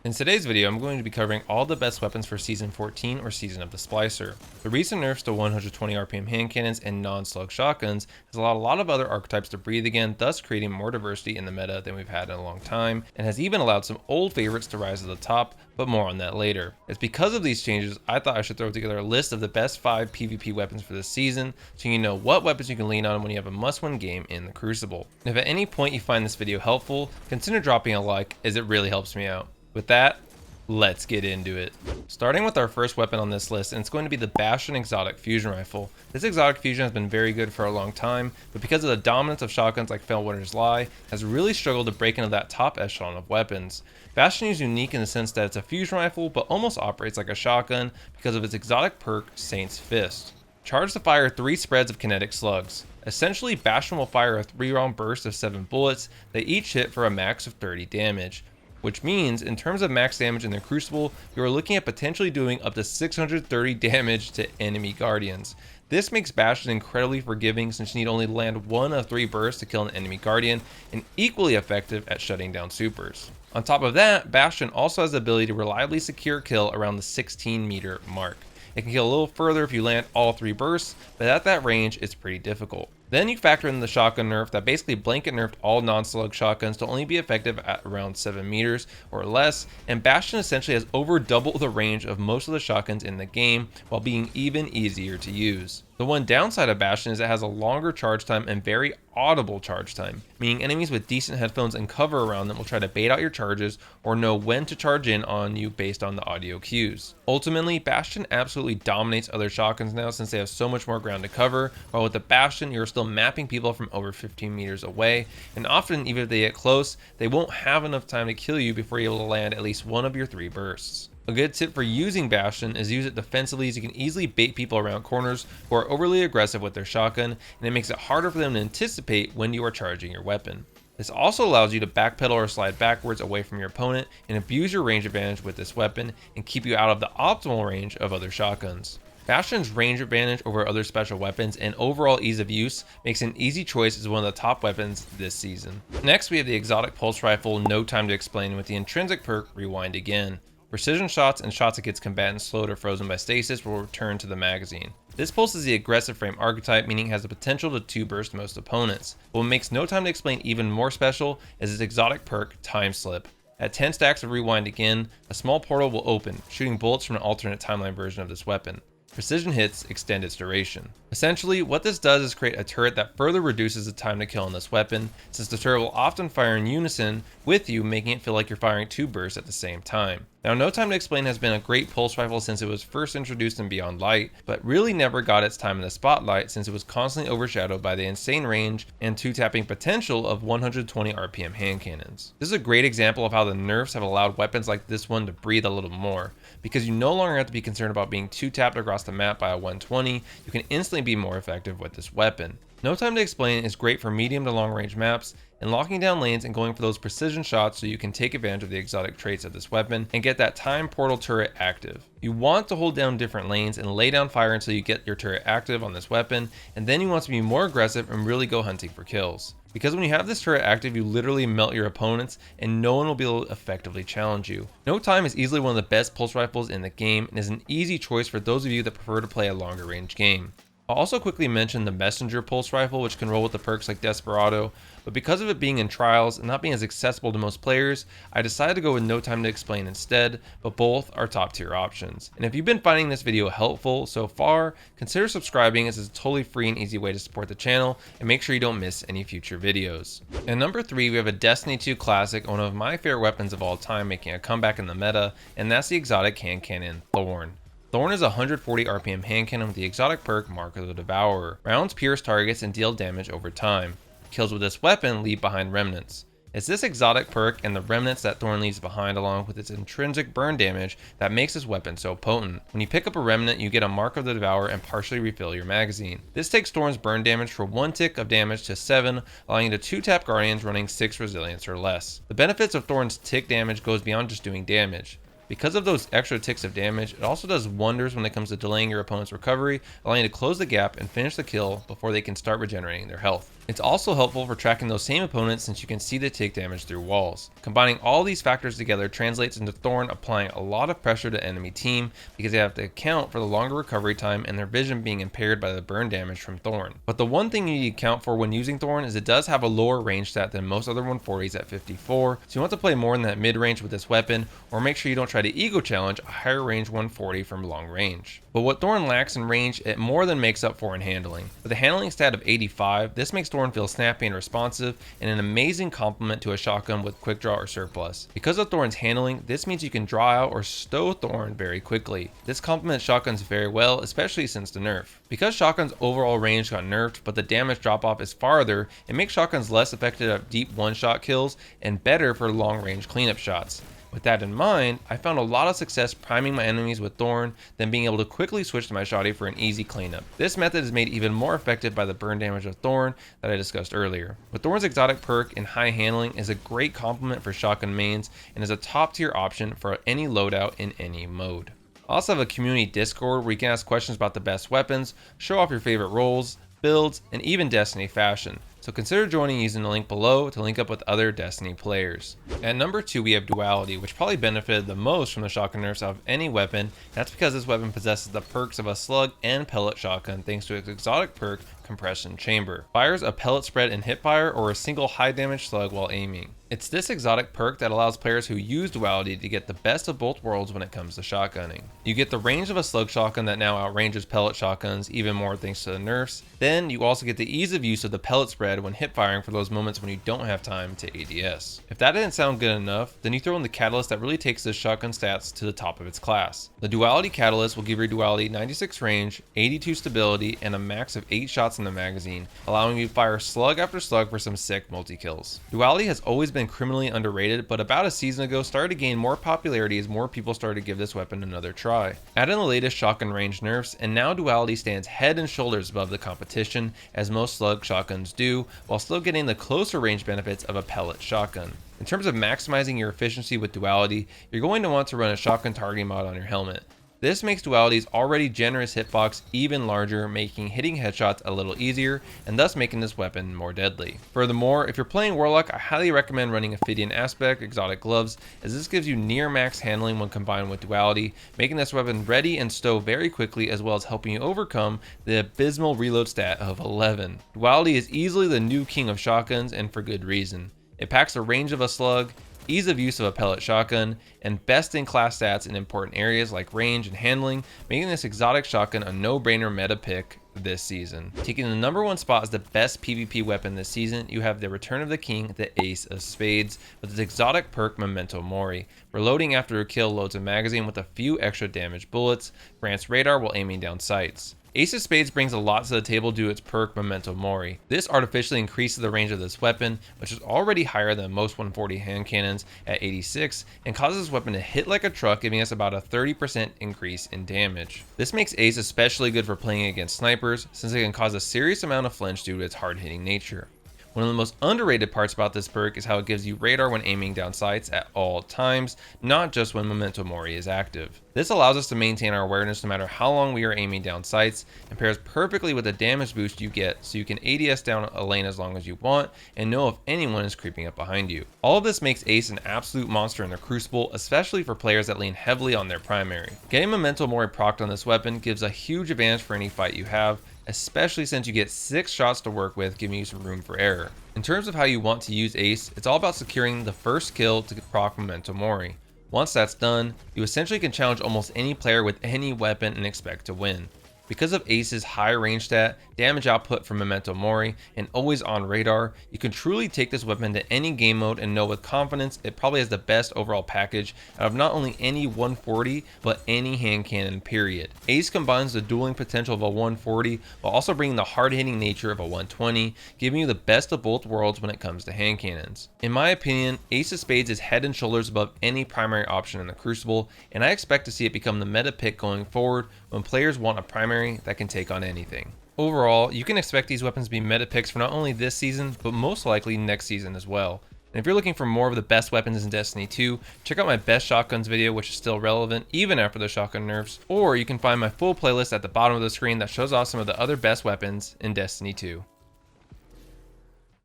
In today's video, I'm going to be covering all the best weapons for Season 14 or Season of the Splicer. The recent nerfs to 120 RPM hand cannons and non-slug shotguns has allowed a lot of other archetypes to breathe again, thus creating more diversity in the meta than we've had in a long time, and has even allowed some old favorites to rise to the top, but more on that later. It's because of these changes, I thought I should throw together a list of the best 5 PvP weapons for this season, so you know what weapons you can lean on when you have a must-win game in the Crucible. And if at any point you find this video helpful, consider dropping a like, as it really helps me out. With that, let's get into it. Starting with our first weapon on this list, and it's going to be the Bastion Exotic Fusion Rifle. This exotic fusion has been very good for a long time, but because of the dominance of shotguns like Fellwinter's Lie, has really struggled to break into that top echelon of weapons. Bastion is unique in the sense that it's a fusion rifle, but almost operates like a shotgun because of its exotic perk, Saint's Fist. Charge to fire 3 spreads of kinetic slugs. Essentially, Bastion will fire a 3-round burst of 7 bullets that each hit for a max of 30 damage. Which means, in terms of max damage in the Crucible, you are looking at potentially doing up to 630 damage to enemy guardians. This makes Bastion incredibly forgiving since you need only land 1 of 3 bursts to kill an enemy guardian, and equally effective at shutting down supers. On top of that, Bastion also has the ability to reliably secure kill around the 16-meter mark. It can kill a little further if you land all 3 bursts, but at that range, it's pretty difficult. Then you factor in the shotgun nerf that basically blanket nerfed all non-slug shotguns to only be effective at around 7 meters or less, and Bastion essentially has over double the range of most of the shotguns in the game while being even easier to use. The one downside of Bastion is it has a longer charge time and very audible charge time, meaning enemies with decent headphones and cover around them will try to bait out your charges or know when to charge in on you based on the audio cues. Ultimately, Bastion absolutely dominates other shotguns now since they have so much more ground to cover, while with the Bastion you're still mapping people from over 15 meters away, and often even if they get close, they won't have enough time to kill you before you're able to land at least 1 of your 3 bursts. A good tip for using Bastion is use it defensively, as you can easily bait people around corners who are overly aggressive with their shotgun, and it makes it harder for them to anticipate when you are charging your weapon. This also allows you to backpedal or slide backwards away from your opponent and abuse your range advantage with this weapon and keep you out of the optimal range of other shotguns. Bastion's range advantage over other special weapons and overall ease of use makes an easy choice as one of the top weapons this season. Next, we have the exotic pulse rifle, No Time to Explain, with the intrinsic perk Rewind Again. Precision shots and shots against combatants slowed or frozen by stasis will return to the magazine. This pulse is the aggressive frame archetype, meaning it has the potential to 2-burst most opponents. But what makes No Time to Explain even more special is its exotic perk, Time Slip. At 10 stacks of Rewind Again, a small portal will open, shooting bullets from an alternate timeline version of this weapon. Precision hits extend its duration. Essentially, what this does is create a turret that further reduces the time to kill on this weapon, since the turret will often fire in unison with you, making it feel like you're firing 2 bursts at the same time. Now, No Time to Explain has been a great pulse rifle since it was first introduced in Beyond Light, but really never got its time in the spotlight since it was constantly overshadowed by the insane range and 2-tapping potential of 120 RPM hand cannons. This is a great example of how the nerfs have allowed weapons like this one to breathe a little more, because you no longer have to be concerned about being 2-tapped across the map by a 120, you can instantly be more effective with this weapon. No Time to Explain is great for medium to long range maps and locking down lanes and going for those precision shots so you can take advantage of the exotic traits of this weapon and get that time portal turret active. You want to hold down different lanes and lay down fire until you get your turret active on this weapon, and then you want to be more aggressive and really go hunting for kills. Because when you have this turret active, you literally melt your opponents and no one will be able to effectively challenge you. No Time is easily one of the best pulse rifles in the game and is an easy choice for those of you that prefer to play a longer range game. I'll also quickly mention the Messenger pulse rifle, which can roll with the perks like Desperado, but because of it being in trials and not being as accessible to most players, I decided to go with No Time to Explain instead, but both are top tier options. And if you've been finding this video helpful so far, consider subscribing, as it's a totally free and easy way to support the channel, and make sure you don't miss any future videos. And number 3, we have a Destiny 2 classic, one of my favorite weapons of all time, making a comeback in the meta, and that's the exotic hand cannon, Thorn. Thorn is a 140 RPM hand cannon with the exotic perk Mark of the Devourer. Rounds pierce targets and deal damage over time. Kills with this weapon leave behind remnants. It's this exotic perk and the remnants that Thorn leaves behind, along with its intrinsic burn damage, that makes this weapon so potent. When you pick up a remnant, you get a Mark of the Devourer and partially refill your magazine. This takes Thorn's burn damage for 1 tick of damage to 7, allowing you to 2-tap guardians running 6 resilience or less. The benefits of Thorn's tick damage goes beyond just doing damage. Because of those extra ticks of damage, it also does wonders when it comes to delaying your opponent's recovery, allowing you to close the gap and finish the kill before they can start regenerating their health. It's also helpful for tracking those same opponents since you can see they take damage through walls. Combining all these factors together translates into Thorn applying a lot of pressure to enemy team because they have to account for the longer recovery time and their vision being impaired by the burn damage from Thorn. But the one thing you need to account for when using Thorn is it does have a lower range stat than most other 140s at 54, so you want to play more in that mid-range with this weapon, or make sure you don't try to ego challenge a higher range 140 from long range. But what Thorn lacks in range, it more than makes up for in handling. With a handling stat of 85, this makes Thorn feel snappy and responsive, and an amazing complement to a shotgun with quick draw or surplus. Because of Thorn's handling, this means you can draw out or stow Thorn very quickly. This complements shotguns very well, especially since the nerf. Because shotgun's overall range got nerfed, but the damage drop off is farther, it makes shotguns less effective at deep one-shot kills and better for long-range cleanup shots. With that in mind, I found a lot of success priming my enemies with Thorn, then being able to quickly switch to my shotty for an easy cleanup. This method is made even more effective by the burn damage of Thorn that I discussed earlier. But Thorn's exotic perk and high handling is a great complement for shotgun mains and is a top tier option for any loadout in any mode. I also have a community Discord where you can ask questions about the best weapons, show off your favorite roles, builds, and even Destiny fashion. So consider joining using the link below to link up with other Destiny players. At number 2 we have Duality, which probably benefited the most from the shotgun nerfs out of any weapon. That's because this weapon possesses the perks of a slug and pellet shotgun thanks to its exotic perk, Compression Chamber. Fires a pellet spread in hipfire or a single high damage slug while aiming. It's this exotic perk that allows players who use Duality to get the best of both worlds when it comes to shotgunning. You get the range of a slug shotgun that now outranges pellet shotguns even more thanks to the nerfs. Then you also get the ease of use of the pellet spread when hip firing for those moments when you don't have time to ADS. If that didn't sound good enough, then you throw in the catalyst that really takes this shotgun stats to the top of its class. The Duality catalyst will give your Duality 96 range, 82 stability, and a max of 8 shots in the magazine, allowing you to fire slug after slug for some sick multi-kills. Duality has always been criminally underrated, but about a season ago started to gain more popularity as more people started to give this weapon another try. Add in the latest shotgun range nerfs, and now Duality stands head and shoulders above the competition, as most slug shotguns do, while still getting the closer range benefits of a pellet shotgun. In terms of maximizing your efficiency with Duality, you're going to want to run a shotgun targeting mod on your helmet. This makes Duality's already generous hitbox even larger, making hitting headshots a little easier, and thus making this weapon more deadly. Furthermore, if you're playing Warlock, I highly recommend running Ophidian Aspect exotic gloves, as this gives you near max handling when combined with Duality, making this weapon ready and stow very quickly, as well as helping you overcome the abysmal reload stat of 11. Duality is easily the new king of shotguns, and for good reason. It packs the range of a slug, ease of use of a pellet shotgun, and best-in-class stats in important areas like range and handling, making this exotic shotgun a no-brainer meta pick this season. Taking the number 1 spot as the best PvP weapon this season, you have the Return of the King, the Ace of Spades, with its exotic perk Memento Mori. Reloading after a kill loads a magazine with a few extra damage bullets, grants radar while aiming down sights. Ace of Spades brings a lot to the table due to its perk Memento Mori. This artificially increases the range of this weapon, which is already higher than most 140 hand cannons at 86, and causes this weapon to hit like a truck, giving us about a 30% increase in damage. This makes Ace especially good for playing against snipers, since it can cause a serious amount of flinch due to its hard-hitting nature. One of the most underrated parts about this perk is how it gives you radar when aiming down sights at all times, not just when Memento Mori is active. This allows us to maintain our awareness no matter how long we are aiming down sights, and pairs perfectly with the damage boost you get, so you can ADS down a lane as long as you want and know if anyone is creeping up behind you. All of this makes Ace an absolute monster in the Crucible, especially for players that lean heavily on their primary. Getting Memento Mori procced on this weapon gives a huge advantage for any fight you have, especially since you get 6 shots to work with, giving you some room for error. In terms of how you want to use Ace, it's all about securing the first kill to proc Memento Mori. Once that's done, you essentially can challenge almost any player with any weapon and expect to win. Because of Ace's high range stat, damage output from Memento Mori, and always on radar, you can truly take this weapon to any game mode and know with confidence it probably has the best overall package out of not only any 140, but any hand cannon period. Ace combines the dueling potential of a 140 while also bringing the hard-hitting nature of a 120, giving you the best of both worlds when it comes to hand cannons. In my opinion, Ace of Spades is head and shoulders above any primary option in the Crucible, and I expect to see it become the meta pick going forward when players want a primary that can take on anything. Overall, you can expect these weapons to be meta picks for not only this season, but most likely next season as well. And if you're looking for more of the best weapons in Destiny 2, check out my best shotguns video, which is still relevant even after the shotgun nerfs, or you can find my full playlist at the bottom of the screen that shows off some of the other best weapons in Destiny 2.